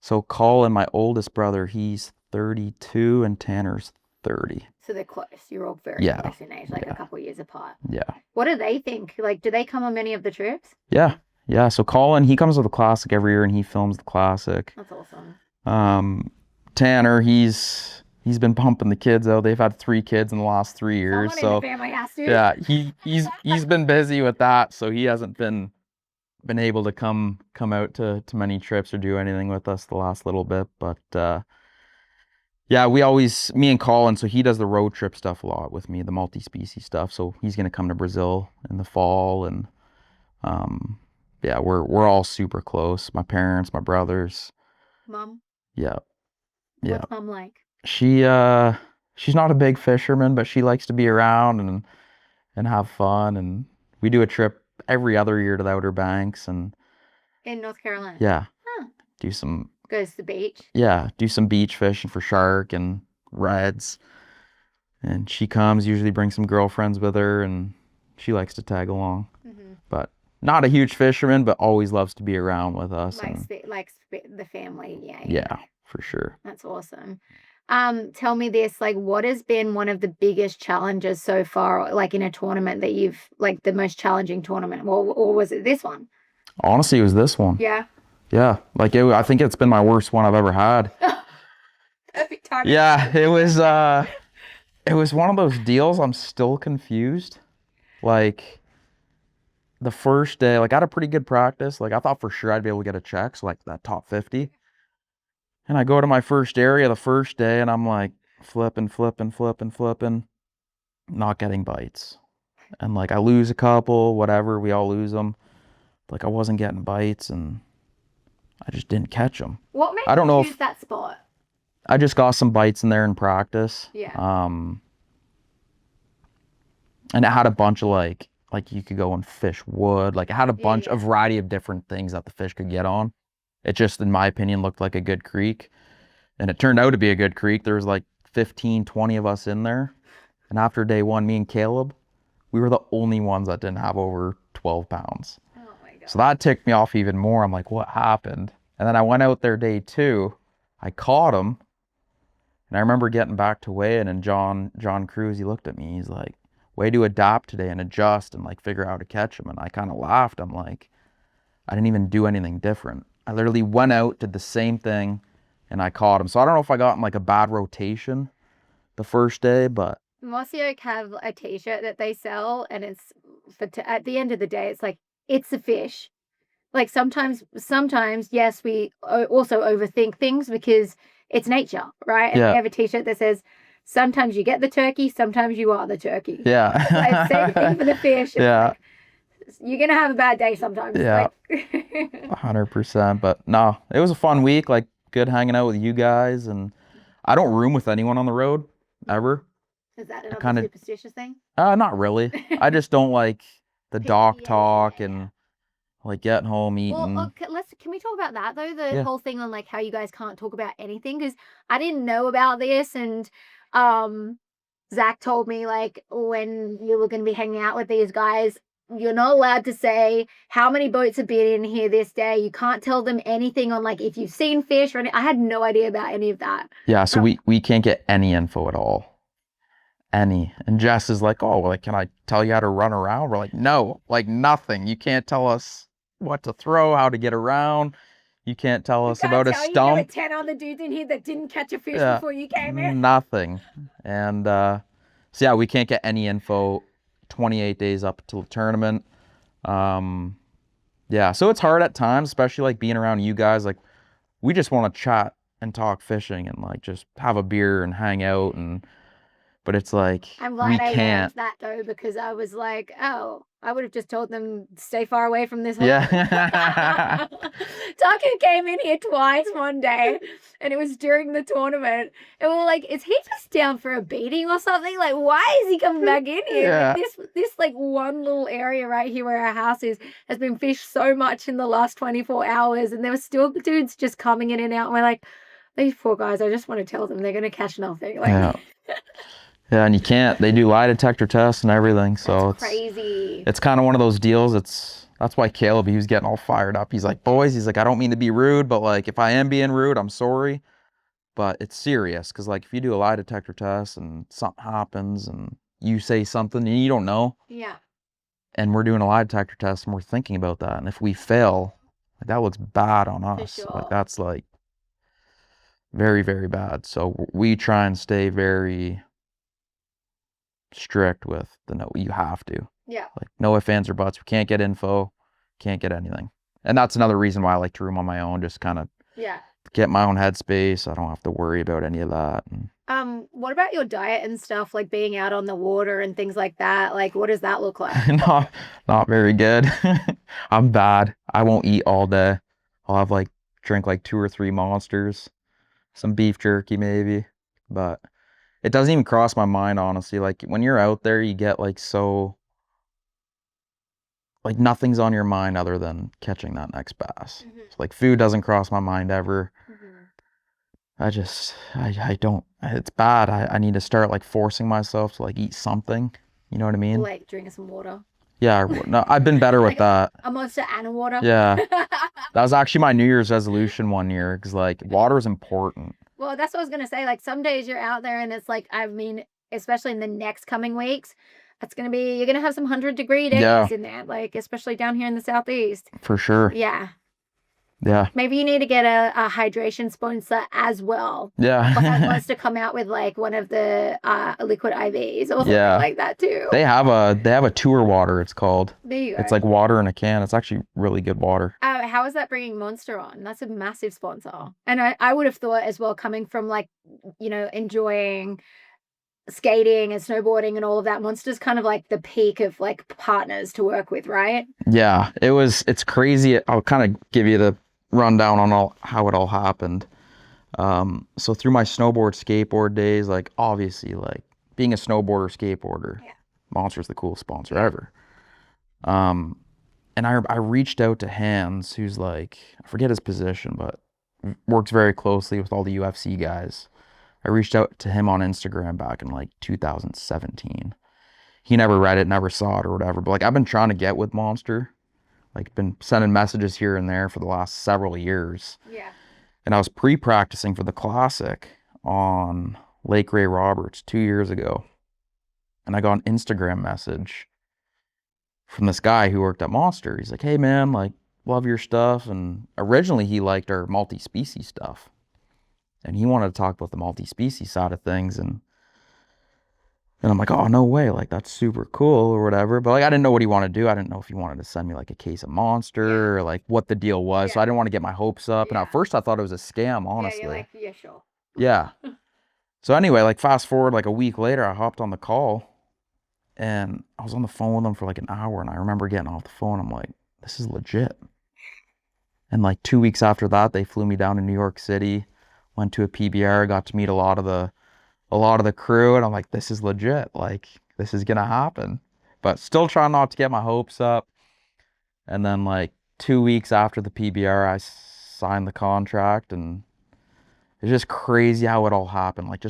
So Colin, my oldest brother, he's 32 and Tanner's 30. So they're close. You're all very Yeah. close in age, like a couple of years apart. Yeah. What do they think? Like, do they come on many of the trips? Yeah. Yeah. So Colin, he comes to the classic every year and he films the classic. That's awesome. Tanner, he's been pumping the kids out. They've had 3 kids in the last 3 years. Someone in So the family has to. yeah, he's been busy with that, so he hasn't been able to come out to many trips or do anything with us the last little bit. But yeah, me and Colin, so he does the road trip stuff a lot with me, the multi-species stuff. So he's gonna come to Brazil in the fall, and yeah, we're all super close. My parents, my brothers. Mom? Yeah. Yeah. What's Mom like? She's not a big fisherman, but she likes to be around and have fun. And we do a trip every other year to the Outer Banks, and In North Carolina? yeah, Huh. do some Goes to the beach? do some beach fishing for shark and reds. And she comes, usually brings some girlfriends with her, and she likes to tag along. Mm-hmm. But not a huge fisherman, but always loves to be around with us. Likes the family, yeah. Yeah, for sure. That's awesome. Tell me this, like, what has been one of the biggest challenges so far, like in a tournament that you've, like the most challenging tournament, or was it this one? Honestly, it was this one. Yeah. Yeah, like I think it's been my worst one I've ever had. Perfect time. Yeah, it was one of those deals. I'm still confused. Like the first day, like I had a pretty good practice. Like I thought for sure I'd be able to get a check, so like that top 50. And I go to my first area the first day, and I'm like flipping, not getting bites. And like I lose a couple, whatever, we all lose them. Like I wasn't getting bites, and I just didn't catch them. What made I don't you know choose if that spot? I just got some bites in there in practice. Yeah. And it had a bunch of like you could go and fish wood. Like it had a bunch, Yeah. a variety of different things that the fish could get on. It just, in my opinion, looked like a good creek. And it turned out to be a good creek. There was like 15, 20 of us in there. And after day one, me and Caleb, we were the only ones that didn't have over 12 pounds. Oh my God. So that ticked me off even more. I'm like, what happened? And then I went out there day 2. I caught him. And I remember getting back to weigh-in, and John Cruz, he looked at me. He's like, way to adapt today and adjust and like figure out how to catch him. And I kind of laughed. I'm like, I didn't even do anything different. I literally went out, did the same thing, and I caught him. So I don't know if I got in like a bad rotation the first day, but Mossy Oak have a t-shirt that they sell, and it's at the end of the day, it's like, it's a fish. Like sometimes, yes, we also overthink things because it's nature, right? And Yeah. they have a t-shirt that says, sometimes you get the turkey, sometimes you are the turkey. yeah. Like, same thing for the fish. It's Yeah. like, you're going to have a bad day sometimes. Yeah. Like, 100%. But no, it was a fun week. Like good hanging out with you guys. And I don't room with anyone on the road ever. is that another kinda- superstitious thing? Not really. I just don't like the dock Yeah. talk and like getting home, eating. Well, okay, can we talk about that though? The Yeah. whole thing on like how you guys can't talk about anything, because I didn't know about this, and Zach told me like when you were going to be hanging out with these guys, you're not allowed to say how many boats have been in here this day. You can't tell them anything on like if you've seen fish or anything. I had no idea about any of that. Yeah, so we can't get any info at all. Any. And Jess is like, oh, well, like, can I tell you how to run around? We're like, no, like nothing. You can't tell us what to throw, how to get around. You can't tell us about a There were stump. 10 other dudes in here that didn't catch a fish Yeah. before you came in. Nothing. And so yeah, we can't get any info 28 days up till the tournament. Yeah, so it's hard at times, especially like being around you guys. Like we just want to chat and talk fishing and like just have a beer and hang out, and but it's like I'm we glad I learned can't. that though, because I was like, oh, I would have just told them stay far away from this hole. Yeah. Tucker came in here twice one day, and it was during the tournament. And we were like, is he just down for a beating or something? Like, why is he coming back in here? Yeah. This like one little area right here where our house is has been fished so much in the last 24 hours, and there were still dudes just coming in and out. And we're like, these poor guys, I just want to tell them they're gonna catch nothing. Like, Yeah. Yeah, and you can't. They do lie detector tests and everything, so that's crazy. it's kind of one of those deals. That's why Caleb, he was getting all fired up. He's like, boys, he's like, I don't mean to be rude, but like, if I am being rude, I'm sorry. But it's serious, because like, if you do a lie detector test and something happens and you say something and you don't know, Yeah. and we're doing a lie detector test and we're thinking about that, and if we fail, like, that looks bad on us. sure. Like, that's like very, very bad. So we try and stay very strict with the no, you have to. Yeah. Like, no ifs, ands, or buts. We can't get info, can't get anything. And that's another reason why I like to room on my own, just kind of Yeah. get my own headspace. I don't have to worry about any of that. And What about your diet and stuff, like being out on the water and things like that? Like, what does that look like? not very good. I'm bad. I won't eat all day. I'll have like drink like 2 or 3 Monsters, some beef jerky maybe, but it doesn't even cross my mind, honestly. Like, when you're out there, you get like so, like, nothing's on your mind other than catching that next bass. Mhm. So, like, food doesn't cross my mind ever. Mhm. I don't, it's bad. I need to start like forcing myself to like eat something. You know what I mean? Like drinking some water. Yeah, no, I've been better with Like that. a Monster and a water. Yeah. That was actually my New Year's resolution one year, because like, water is important. Well, that's what I was gonna say. Like, some days you're out there and it's like, I mean, especially in the next coming weeks, it's gonna be, you're gonna have some 100-degree days Yeah. in there, like especially down here in the southeast. For sure. Yeah. Yeah. Maybe you need to get a hydration sponsor as well. Or have Yeah. Monster come out with like one of the liquid IVs or something Yeah. like that too. They have a tour water, it's called. There you go. It's like water in a can. It's actually really good water. How is that bringing Monster on? That's a massive sponsor. And I would have thought as well, coming from like, enjoying skating and snowboarding and all of that, Monster's kind of like the peak of like partners to work with, right? Yeah, it's crazy. I'll kind of give you the rundown on how it all happened. So through my skateboard days, like, obviously, like, being a snowboarder, skateboarder, Yeah. Monster's the coolest sponsor ever. And I reached out to Hans, who's like, I forget his position, but works very closely with all the UFC guys. I reached out to him on Instagram back in like 2017. He never read it, never saw it or whatever. But like, I've been trying to get with Monster, like, been sending messages here and there for the last several years. Yeah. And I was pre-practicing for the Classic on Lake Ray Roberts 2 years ago. And I got an Instagram message from this guy who worked at Monster. He's like, hey man, like, love your stuff. And originally he liked our multi-species stuff. And he wanted to talk about the multi-species side of things. And I'm like, oh, no way. Like, that's super cool or whatever. But like, I didn't know what he wanted to do. I didn't know if he wanted to send me like a case of Monster or like what the deal was. So I didn't want to get my hopes up. And Yeah. at first I thought it was a scam, honestly. Yeah, you're like, yeah, sure. Yeah. So anyway, like, fast forward like a week later, I hopped on the call and I was on the phone with him for like an hour. And I remember getting off the phone. I'm like, this is legit. And like 2 weeks after that, they flew me down to New York City, went to a PBR, got to meet a lot of the crew. And I'm like, this is legit. Like, this is going to happen. But still trying not to get my hopes up. And then like 2 weeks after the PBR, I signed the contract, and it's just crazy how it all happened. Like,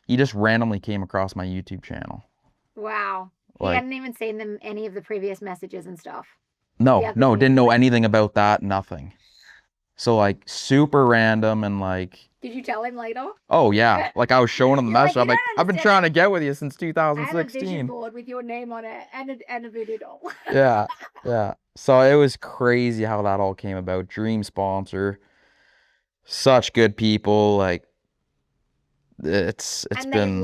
he just randomly came across my YouTube channel. Wow. He Like, hadn't even seen any of the previous messages and stuff. no, Yeah, no, but- didn't know anything about that, nothing. So like, super random. And like, Did you tell him later? oh yeah, like, I was showing him the You're like, message. "You I'm like, don't I've been understand. trying to get with you since I have a vision 2016. board with your name on it and a voodoo doll. Yeah, yeah. So it was crazy how that all came about. Dream sponsor, such good people. Like, it's And been,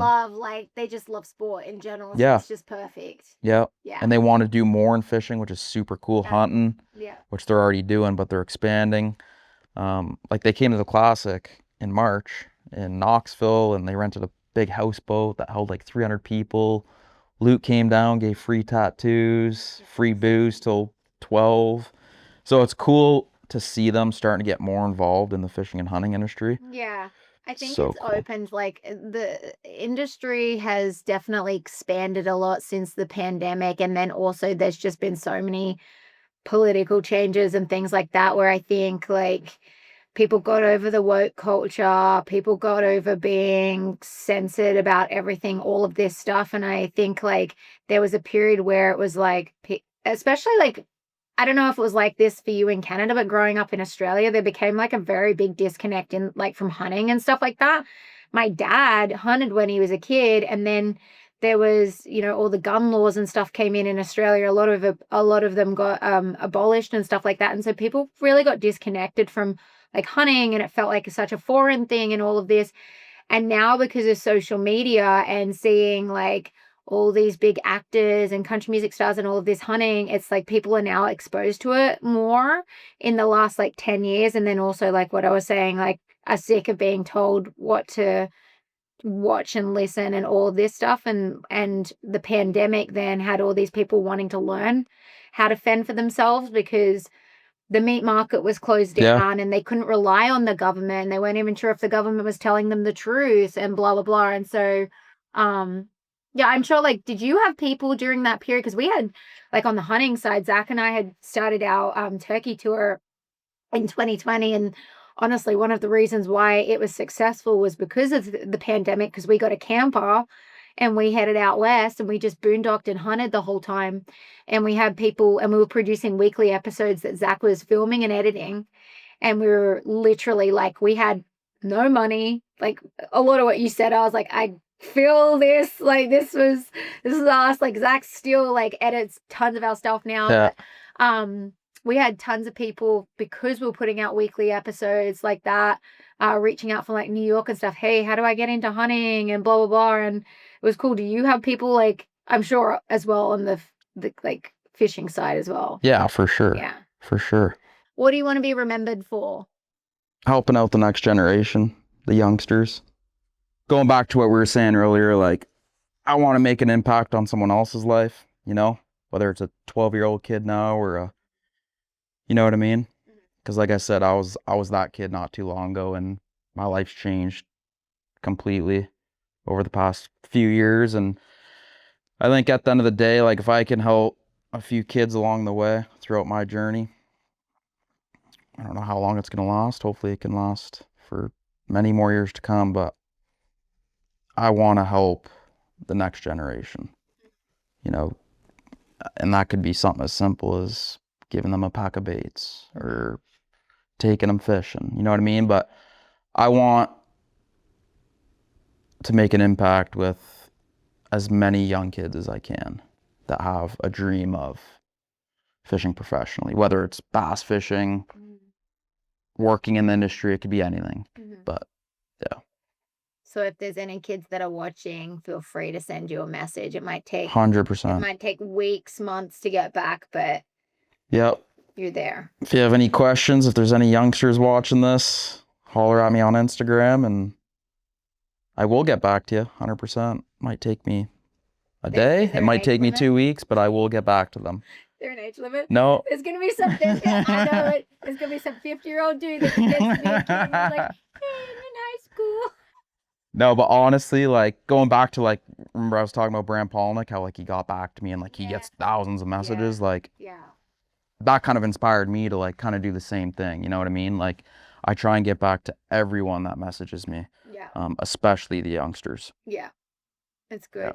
they just love sport in general. So Yeah. it's just perfect. yeah. Yeah. And they want to do more in fishing, which is super cool. Yeah. Hunting, Yeah. which they're already doing, but they're expanding. Like, they came to the Classic in March in Knoxville, and they rented a big houseboat that held like 300 people. Luke came down, gave free tattoos, free booze till 12. So it's cool to see them starting to get more involved in the fishing and hunting industry. Yeah. I think So it's cool. opened, like, the industry has definitely expanded a lot since the pandemic. And then also there's just been so many political changes and things like that, where I think like people got over the woke culture, people got over being censored about everything, all of this stuff. And I think like there was a period where it was like, especially like I don't know if it was like this for you in Canada, but growing up in Australia, there became like a very big disconnect in like from hunting and stuff like that. My dad hunted when he was a kid, and then there was, you know, all the gun laws and stuff came in Australia. A lot of them got abolished and stuff like that, and so people really got disconnected from like hunting, and it felt like such a foreign thing and all of this. And now because of social media and seeing like all these big actors and country music stars and all of this hunting, it's like people are now exposed to it more in the last like 10 years. And then also like what I was saying, like are sick of being told what to watch and listen and all of this stuff. And the pandemic then had all these people wanting to learn how to fend for themselves because the meat market was closed down and they couldn't rely on the government. They weren't even sure if the government was telling them the truth and blah, blah, blah. And so, yeah, I'm sure, like, did you have people during that period? Because we had, like, on the hunting side, Zach and I had started our turkey tour in 2020. And honestly, one of the reasons why it was successful was because of the pandemic, because we got a camper and we headed out west and we just boondocked and hunted the whole time. And we had people, and we were producing weekly episodes that Zach was filming and editing. And we were literally like, we had no money. Like a lot of what you said, I was like, I feel this. Like this is us. Like Zach still like edits tons of our stuff now. Yeah. But, we had tons of people because we were putting out weekly episodes like that, reaching out from like New York and stuff. Hey, how do I get into hunting and blah, blah, blah. And it was cool. Do you have people like, I'm sure as well on the like fishing side as well? Yeah, for sure. Yeah. For sure. What do you want to be remembered for? Helping out the next generation, the youngsters. Going back to what we were saying earlier, like, I want to make an impact on someone else's life, you know, whether it's a 12-year-old kid now or a, you know what I mean? Because like I said, I was that kid not too long ago, and my life's changed completely over the past few years. And I think at the end of the day, like if I can help a few kids along the way throughout my journey, I don't know how long it's going to last. Hopefully it can last for many more years to come, but I want to help the next generation, you know, and that could be something as simple as giving them a pack of baits or taking them fishing, you know what I mean? But I want to make an impact with as many young kids as I can that have a dream of fishing professionally, whether it's bass fishing, working in the industry, it could be anything. But yeah. So if there's any kids that are watching, feel free to send you a message. It might take 100%. It might take weeks, months to get back, but yep. You're there. If you have any questions, if there's any youngsters watching this, holler at me on Instagram and I will get back to you 100%. Might take me a day. It might take me 2 weeks, but I will get back to them. Is there an age limit? No. There's going to be something. I know it. There's going to be some 50-year-old dude that gets me and he's like, hey, I'm in high school. No, but honestly, like going back to like, remember I was talking about Bram Polnick, how like he got back to me and like he gets thousands of messages. Like, that kind of inspired me to like kind of do the same thing. You know what I mean? Like I try and get back to everyone that messages me, especially the youngsters. Yeah, it's good.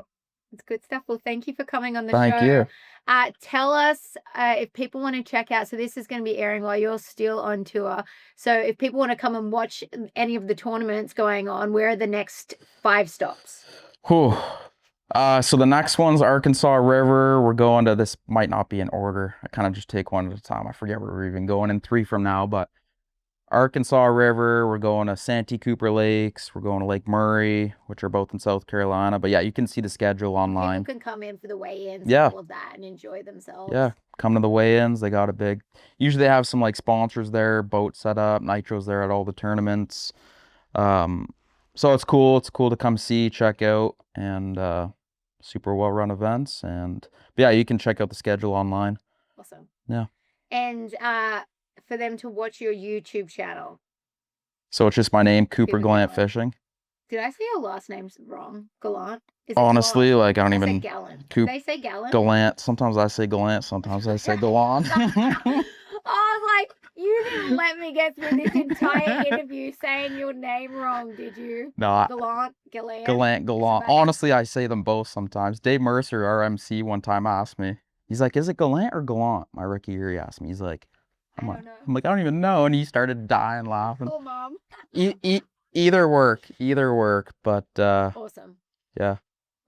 It's good stuff. Well, thank you for coming on the show. Thank you. Tell us if people want to check out. So this is going to be airing while you're still on tour. So if people want to come and watch any of the tournaments going on, where are the next 5 stops? Whew. So the next one's Arkansas River. We're going to, this might not be in order. I kind of just take one at a time. I forget where we're even going in 3 from now, but Arkansas River, we're going to Santee Cooper Lakes, we're going to Lake Murray, which are both in South Carolina. But yeah, you can see the schedule online. People can come in for the weigh-ins and all of that and enjoy themselves. Yeah, come to the weigh-ins. They got a big, usually they have some like sponsors there, boat set up, Nitro's there at all the tournaments. So it's cool. It's cool to come see, check out, and super well-run events. And but yeah, you can check out the schedule online. Awesome. Yeah. And for them to watch your YouTube channel. So it's just my name, Cooper Gallant Fishing. Did I say your last name's wrong? Gallant? Honestly, Gallant? like I don't even. Gallant. Did they say Gallant? Gallant. Sometimes I say Gallant. Sometimes I say Gallant. I was like, you didn't let me get through this entire interview saying your name wrong, did you? No. Gallant. Honestly, I say them both sometimes. Dave Mercer, our MC, one time asked me, He's like, is it Gallant or Gallant? My rookie year, he asked me. He's like, I don't know. I'm like, I don't even know. And he started dying laughing. Oh, Mom. Either work. But Awesome. yeah.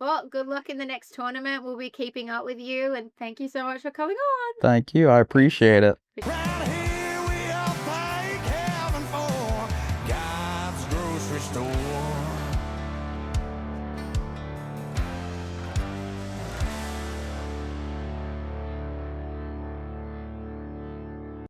Well, good luck in the next tournament. We'll be keeping up with you, and thank you so much for coming on. Thank you. I appreciate it. Right here